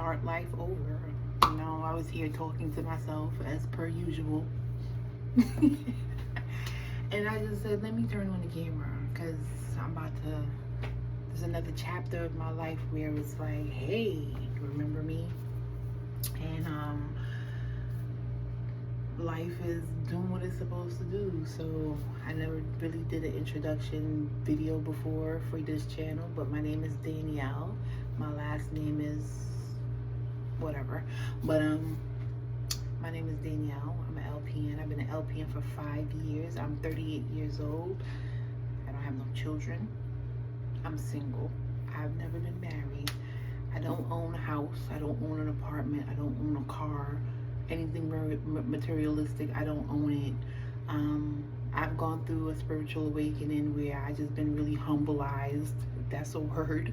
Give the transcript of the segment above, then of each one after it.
start life over. You know, I was here talking to myself as per usual. And I just said, let me turn on the camera because I'm about to, there's another chapter of my life where it's like, hey, remember me? And life is doing what it's supposed to do. So I never really did an introduction video before for this channel, but my name is Danielle. My last name is whatever, but my name is Danielle. I'm an LPN. I've been an LPN for 5 years. I'm 38 years old. I don't have no children. I'm single. I've never been married. I don't own a house. I don't own an apartment. I don't own a car. Anything materialistic, I don't own it. I've gone through a spiritual awakening where I just been really humbleized, if that's a word,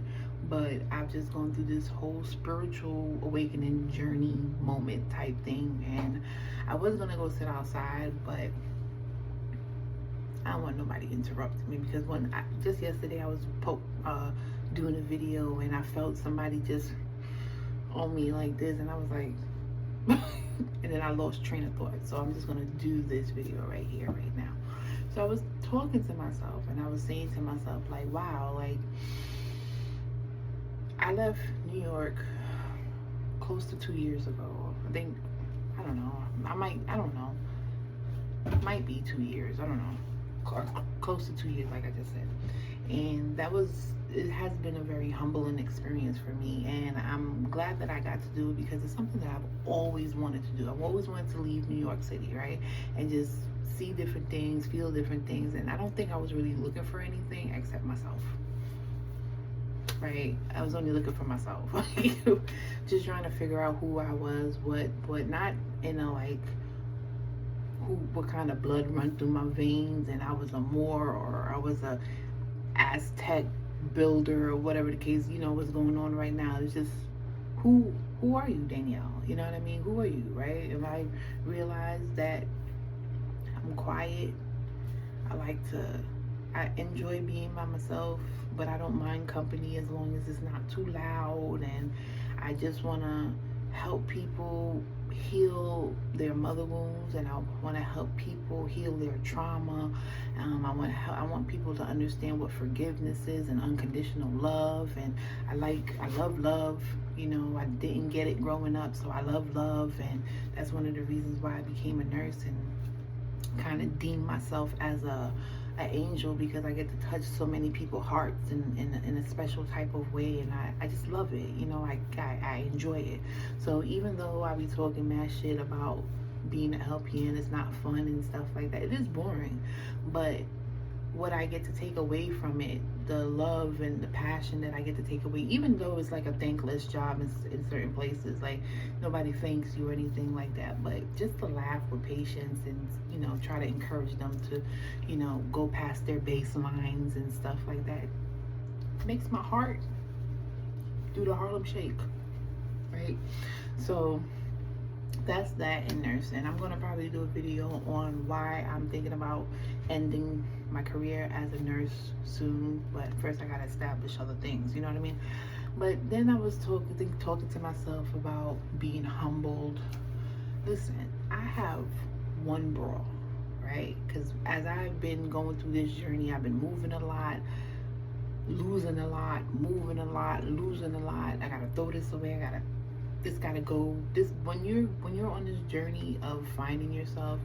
but I've just gone through this whole spiritual awakening journey moment type thing. And I was gonna go sit outside, but I don't want nobody interrupting me, because just yesterday I was doing a video and I felt somebody just on me like this, and I was like and then I lost train of thought. So I'm just gonna do this video right here, right now. So I was talking to myself and I was saying to myself, like, wow, like I left New York close to 2 years ago. I think, I don't know. I don't know. It might be 2 years. I don't know. Close to 2 years, like I just said. And it has been a very humbling experience for me, and I'm glad that I got to do it because it's something that I've always wanted to do. I've always wanted to leave New York City, right? And just see different things, feel different things. And I don't think I was really looking for anything except myself, right? I was only looking for myself. Just trying to figure out who I was, what not in a like what kind of blood run through my veins, and I was a Moor or I was a Aztec builder or whatever the case, you know, what's going on right now. It's just who are you, Danielle? You know what I mean? Who are you, right? And I realized that I'm quiet. I enjoy being by myself, but I don't mind company as long as it's not too loud. And I just want to help people heal their mother wounds, and I want to help people heal their trauma. I want people to understand what forgiveness is and unconditional love. And I love love. You know, I didn't get it growing up, so I love love, and that's one of the reasons why I became a nurse and kind of deem myself as an angel, because I get to touch so many people's hearts in a special type of way, and I just love it. You know, I enjoy it. So even though I be talking mad shit about being an LPN, it's not fun and stuff like that, it is boring, but what I get to take away from it, the love and the passion that I get to take away, even though it's like a thankless job in certain places, like nobody thanks you or anything like that, but just to laugh with patients and, you know, try to encourage them to, you know, go past their baselines and stuff like that, makes my heart do the Harlem Shake, right? So that's that in nursing. I'm gonna probably do a video on why I'm thinking about ending my career as a nurse soon, but first I gotta establish other things, you know what I mean? But then I was talking to myself about being humbled. Listen, I have one bra, right? Because as I've been going through this journey, I've been moving a lot, losing a lot, moving a lot, losing a lot. I gotta throw this away. This gotta go. When you're on this journey of finding yourself,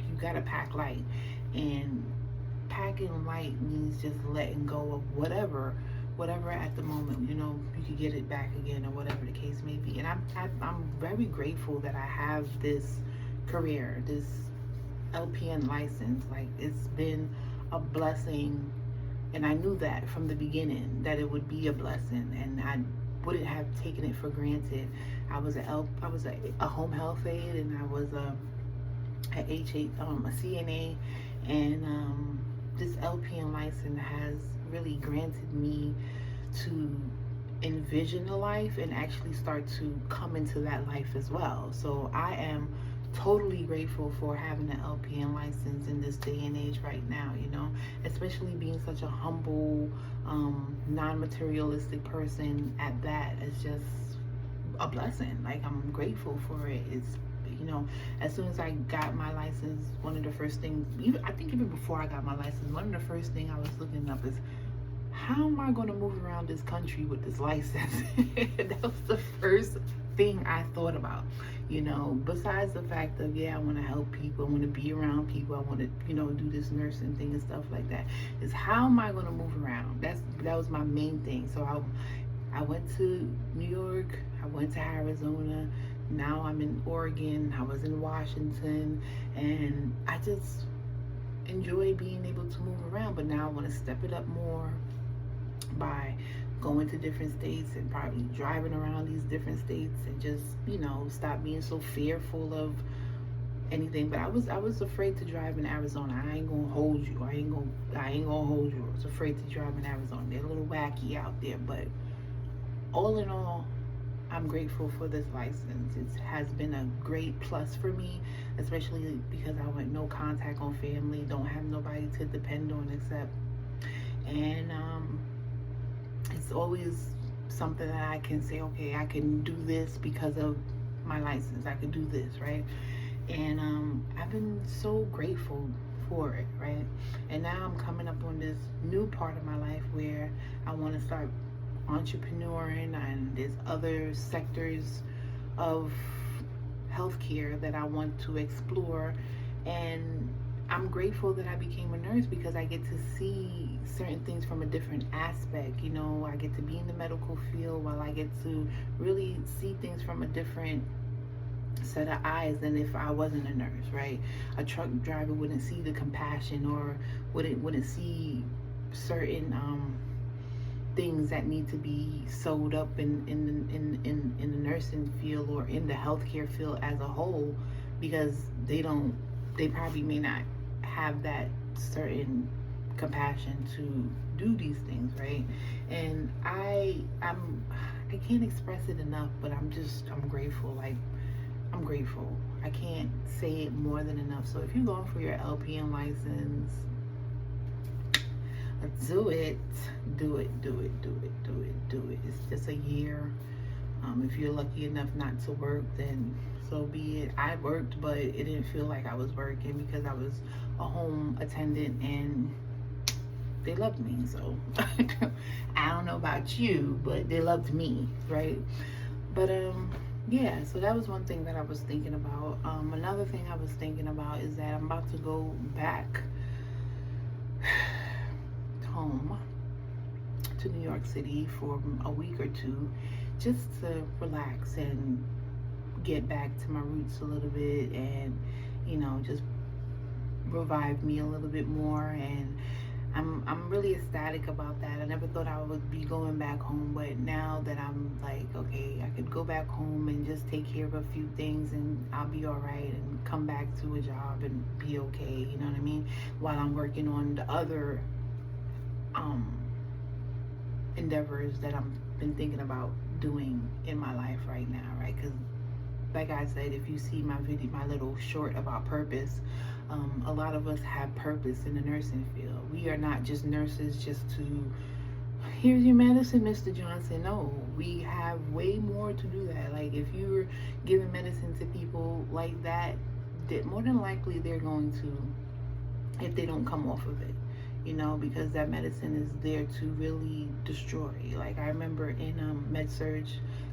you gotta pack light, and packing light means just letting go of whatever at the moment. You know, you could get it back again or whatever the case may be. And I'm very grateful that I have this career, this LPN license. Like, it's been a blessing, and I knew that from the beginning that it would be a blessing, and I wouldn't have taken it for granted. I was a home health aide, and I was a CNA, and this LPN license has really granted me to envision a life and actually start to come into that life as well. So I am totally grateful for having an LPN license in this day and age right now, you know, especially being such a humble, non-materialistic person at that. It's just a blessing. Like, I'm grateful for it. It's, you know, as soon as I got my license, one of the first things, even before I got my license, one of the first things I was looking up is, how am I going to move around this country with this license? That was the first thing I thought about, you know, besides the fact of, yeah, I want to help people, I want to be around people, I want to, you know, do this nursing thing and stuff like that, is how am I going to move around? That was my main thing. So I went to New York, I went to Arizona, now I'm in Oregon, I was in Washington, and I just enjoy being able to move around. But now I want to step it up more by going to different states and probably driving around these different states, and just, you know, stop being so fearful of anything. But I was afraid to drive in Arizona. I ain't gonna hold you. I ain't gonna hold you. I was afraid to drive in Arizona. They're a little wacky out there, but all in all, I'm grateful for this license. It has been a great plus for me, especially because I went no contact on family, don't have nobody to depend on except, and it's always something that I can say, okay, I can do this because of my license. I can do this, right? And I've been so grateful for it, right? And now I'm coming up on this new part of my life where I want to start entrepreneuring, and there's other sectors of healthcare that I want to explore. And I'm grateful that I became a nurse because I get to see certain things from a different aspect. You know, I get to be in the medical field while I get to really see things from a different set of eyes than if I wasn't a nurse, right? A truck driver wouldn't see the compassion, or wouldn't see certain things that need to be sewed up in the nursing field or in the healthcare field as a whole, because they probably may not have that certain compassion to do these things, right? And I can't express it enough, but I'm grateful. Like, I'm grateful. I can't say it more than enough. So if you're going for your LPN license, do it. It's just a year. If you're lucky enough not to work, then so be it. I worked, but it didn't feel like I was working because I was a home attendant and they loved me. So I don't know about you, but they loved me, right? But yeah, so that was one thing that I was thinking about. Another thing I was thinking about is that I'm about to go back home to New York City for a week or two, just to relax and get back to my roots a little bit, and, you know, just revive me a little bit more. And I'm really ecstatic about that. I never thought I would be going back home, but now that I'm like, okay, I could go back home and just take care of a few things and I'll be all right, and come back to a job and be okay, you know what I mean? While I'm working on the other endeavors that I've been thinking about doing in my life right now, right? Because like I said, if you see my video, my little short about purpose, a lot of us have purpose in the nursing field. We are not just nurses just to, here's your medicine, Mr. Johnson. No, we have way more to do that. Like, if you're giving medicine to people like that, more than likely they're going to, if they don't come off of it, you know, because that medicine is there to really destroy. Like, I remember in med-surg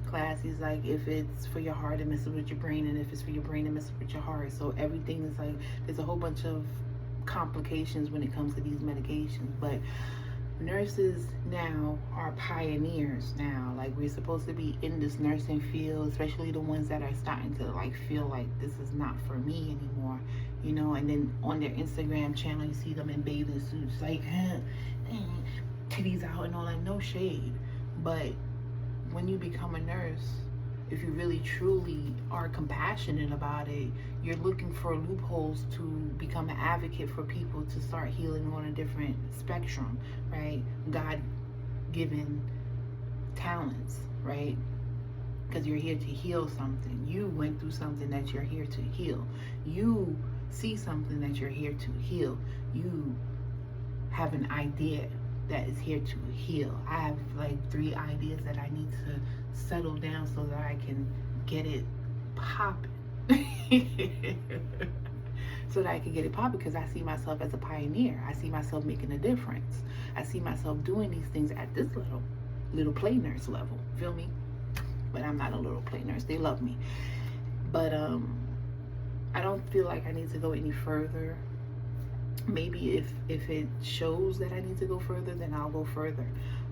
class, he's like, if it's for your heart, it messes with your brain, and if it's for your brain, it messes with your heart. So everything is like, there's a whole bunch of complications when it comes to these medications. But nurses now are pioneers now. Like, we're supposed to be in this nursing field, especially the ones that are starting to like feel like this is not for me anymore, you know. And then on their Instagram channel, you see them in bathing suits, like titties out and all that. No shade, but when you become a nurse, if you really truly are compassionate about it, you're looking for loopholes to become an advocate for people to start healing on a different spectrum, right? God-given talents, right? Because you're here to heal something. You went through something that you're here to heal. You see something that you're here to heal. You have an idea that is here to heal. I have like 3 ideas that I need to settle down so that I can get it popping. So that I can get it popping, because I see myself as a pioneer. I see myself making a difference. I see myself doing these things at this little play nurse level. Feel me? But I'm not a little play nurse. They love me. But I don't feel like I need to go any further. Maybe if it shows that I need to go further, then I'll go further.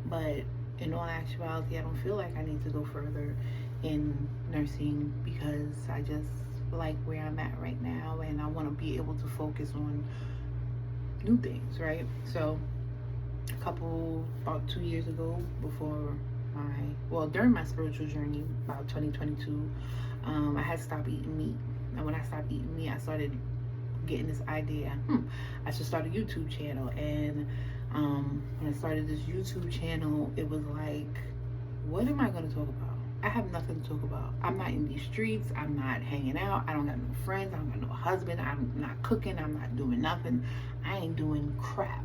But in all actuality, I don't feel like I need to go further in nursing, because I just like where I'm at right now, and I want to be able to focus on new things, right? So about 2 years ago, during my spiritual journey, about 2022, I had stopped eating meat. And when I stopped eating meat, I started getting this idea, I should start a YouTube channel. And when I started this YouTube channel, it was like, what am I going to talk about? I have nothing to talk about. I'm not in these streets. I'm not hanging out. I don't got no friends. I don't got no husband. I'm not cooking. I'm not doing nothing. I ain't doing crap,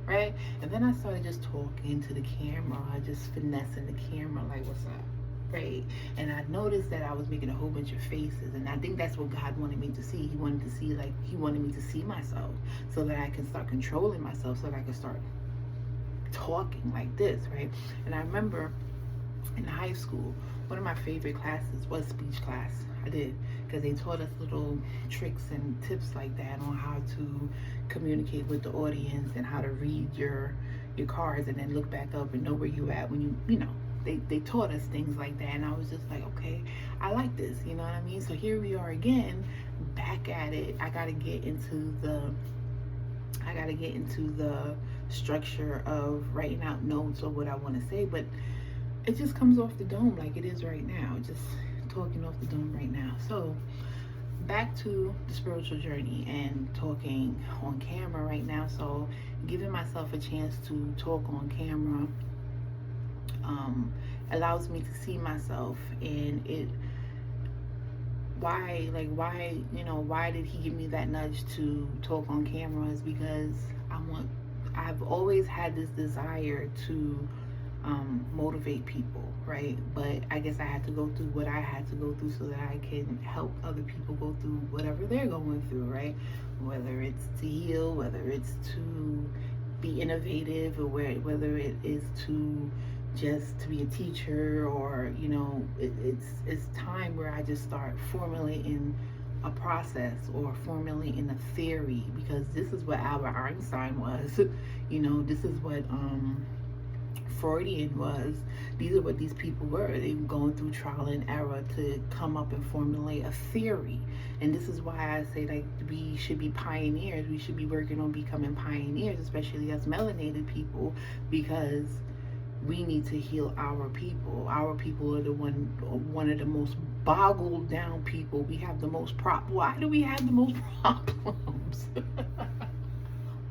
right? And then I started just talking to the camera, just finessing the camera, like, what's up, right? And I noticed that I was making a whole bunch of faces, and I think that's what God wanted me to see. He wanted me to see myself, so that I can start controlling myself, so that I can start talking like this, right? And I remember in high school, one of my favorite classes was speech class. I did, because they taught us little tricks and tips like that on how to communicate with the audience, and how to read your cards, and then look back up and know where you at when they taught us things like that. And I was just like, okay, I like this, you know what I mean? So here we are again, back at it. I gotta get into the structure of writing out notes or what I want to say, but it just comes off the dome like it is right now, just talking off the dome right now. So back to the spiritual journey and talking on camera right now. So giving myself a chance to talk on camera allows me to see myself, and why did he give me that nudge to talk on camera, is because I've always had this desire to motivate people, right? But I guess I had to go through what I had to go through so that I can help other people go through whatever they're going through, right? Whether it's to heal, whether it's to be innovative, or whether it is to just to be a teacher, or it's time where I just start formulating a process or formulating a theory, because this is what Albert Einstein was. This is what Freudian was. These are what these people were. They were going through trial and error to come up and formulate a theory. And this is why I say, like, we should be pioneers. We should be working on becoming pioneers, especially as melanated people, because we need to heal our people. Our people are one of the most boggled down people. We have the most why do we have the most problems?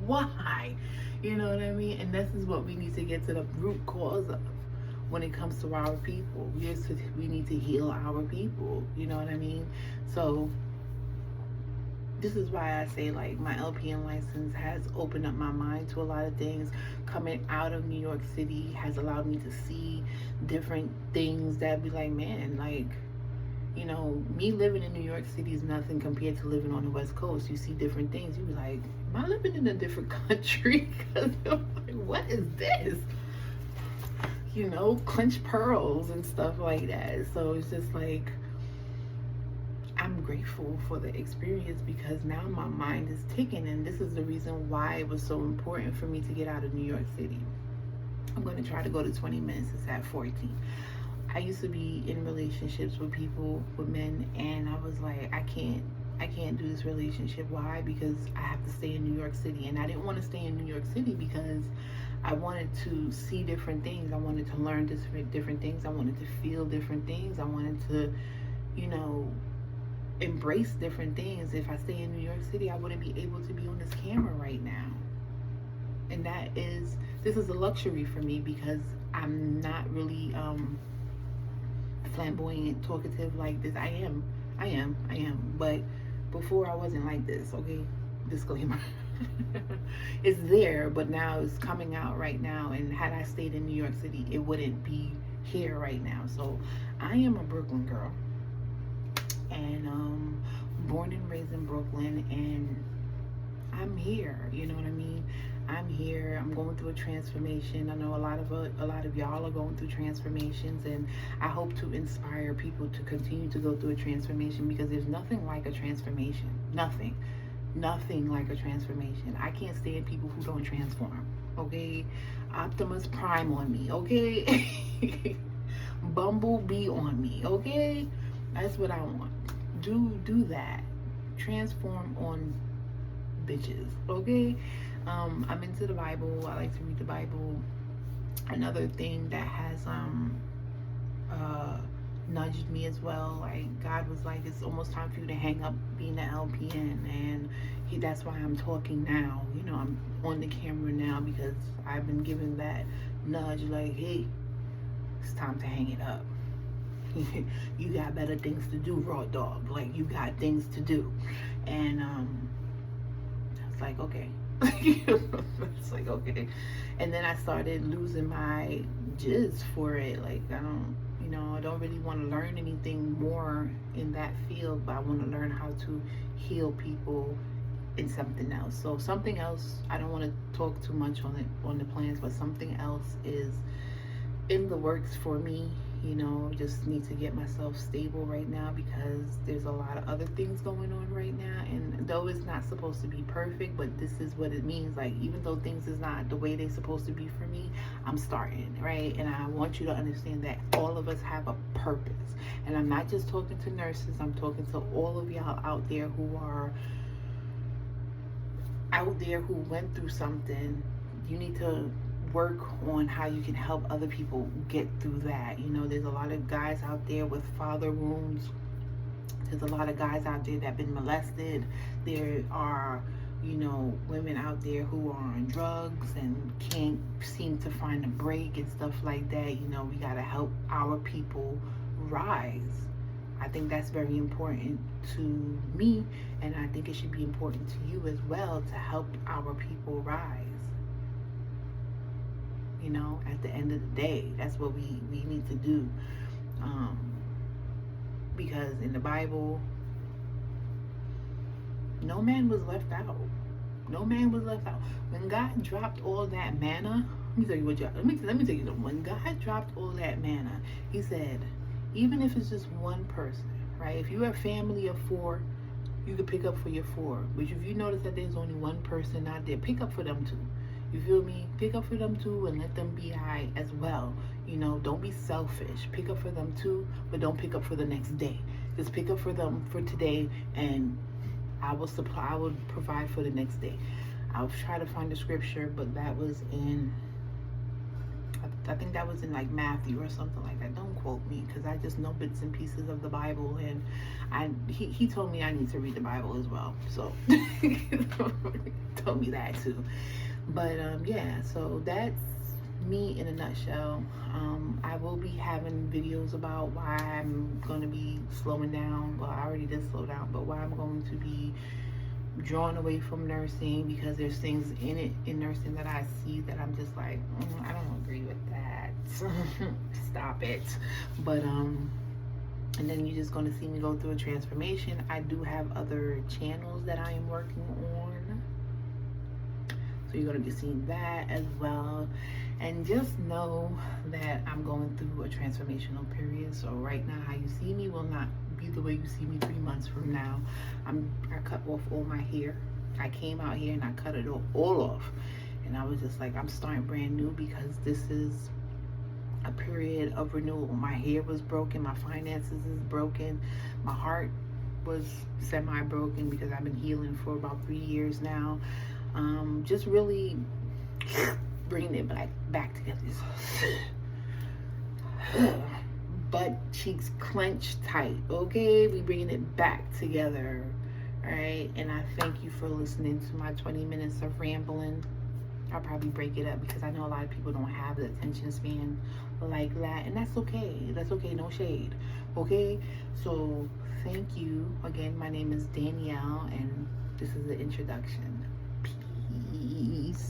Why? You know what I mean? And this is what we need to get to the root cause of when it comes to our people. We need to heal our people. You know what I mean? So this is why I say, like, my LPN license has opened up my mind to a lot of things. Coming out of New York City has allowed me to see different things that be like, man, like, me living in New York City is nothing compared to living on the West Coast. You see different things. You be like, am I living in a different country? Because like, what is this? Clenched pearls and stuff like that. So it's just like, I'm grateful for the experience, because now my mind is ticking, and this is the reason why it was so important for me to get out of New York City. I'm going to try to go to 20 minutes. It's at 14. I used to be in relationships with men, and I was like, I can't do this relationship. Why? Because I have to stay in New York City, and I didn't want to stay in New York City because I wanted to see different things. I wanted to learn different things. I wanted to feel different things. I wanted to, embrace different things. If I stay in New York City, I wouldn't be able to be on this camera right now. And this is a luxury for me, because I'm not really flamboyant, talkative like this. I am. But before I wasn't like this, okay? Disclaimer. It's there, but now it's coming out right now. And had I stayed in New York City, it wouldn't be here right now. So I am a Brooklyn girl, and born and raised in Brooklyn, and I'm here. You know what I mean? I'm here. I'm going through a transformation. I know a lot of y'all are going through transformations, and I hope to inspire people to continue to go through a transformation, because there's nothing like a transformation. Nothing like a transformation. I can't stand people who don't transform. Okay, Optimus Prime on me. Okay, Bumblebee on me. Okay, that's what I want. Do that. Transform on bitches. Okay. I'm into the Bible. I like to read the Bible. Another thing that has nudged me as well, like God was like, it's almost time for you to hang up being an LPN, and that's why I'm talking now. You know, I'm on the camera now because I've been given that nudge, like, hey, it's time to hang it up. You got better things to do, raw dog. Like, you got things to do. And I was like, okay. It's like, okay. And then I started losing my jizz for it. Like, I don't really want to learn anything more in that field, but I want to learn how to heal people in something else. So something else, I don't want to talk too much on the plans, but something else is in the works for me. You know, just need to get myself stable right now, because there's a lot of other things going on right now. And though it's not supposed to be perfect, but this is what it means. Like, even though things is not the way they're supposed to be for me, I'm starting, right? And I want you to understand that all of us have a purpose. And I'm not just talking to nurses, I'm talking to all of y'all out there who are out there who went through something. You need to work on how you can help other people get through that. You know, there's a lot of guys out there with father wounds. There's a lot of guys out there that have been molested. There are, you know, women out there who are on drugs and can't seem to find a break and stuff like that. You know, we got to help our people rise. I think that's very important to me, and I think it should be important to you as well, to help our people rise. You know, at the end of the day, that's what we need to do. Because in the Bible, no man was left out. No man was left out. When God dropped all that manna, let me tell you what y'all, let me tell you something. When God dropped all that manna, he said, even if it's just one person, right? If you're a family of 4, you could pick up for your 4. But if you notice that there's only one person out there, pick up for them too. You feel me? Pick up for them too, and let them be high as well. You know, don't be selfish. Pick up for them too, but don't pick up for the next day. Just pick up for them for today, and I will provide for the next day. I'll try to find the scripture, but that was in, I think that was in like Matthew or something like that. Don't quote me, because I just know bits and pieces of the Bible, and he told me I need to read the Bible as well. So told me that too. But yeah, so that's me in a nutshell. I will be having videos about why I'm going to be slowing down. Well, I already did slow down, but why I'm going to be drawn away from nursing, because there's things in nursing that I see that I'm just like, I don't agree with that. Stop it. But and then you're just going to see me go through a transformation. I do have other channels that I am working on, so you're going to be seeing that as well. And just know that I'm going through a transformational period. So right now, how you see me will not be the way you see me 3 months from now. I cut off all my hair. I came out here and I cut it all off. And I was just like, I'm starting brand new, because this is a period of renewal. My hair was broken. My finances is broken. My heart was semi-broken, because I've been healing for about 3 years now. Just really bringing it back together. Butt cheeks clenched tight. Okay, we bringing it back together. All right, and I thank you for listening to my 20 minutes of rambling. I'll probably break it up, because I know a lot of people don't have the attention span like that, and that's okay. That's okay. No shade. Okay, so thank you again. My name is Danielle, and this is the introduction. Peace. Peace.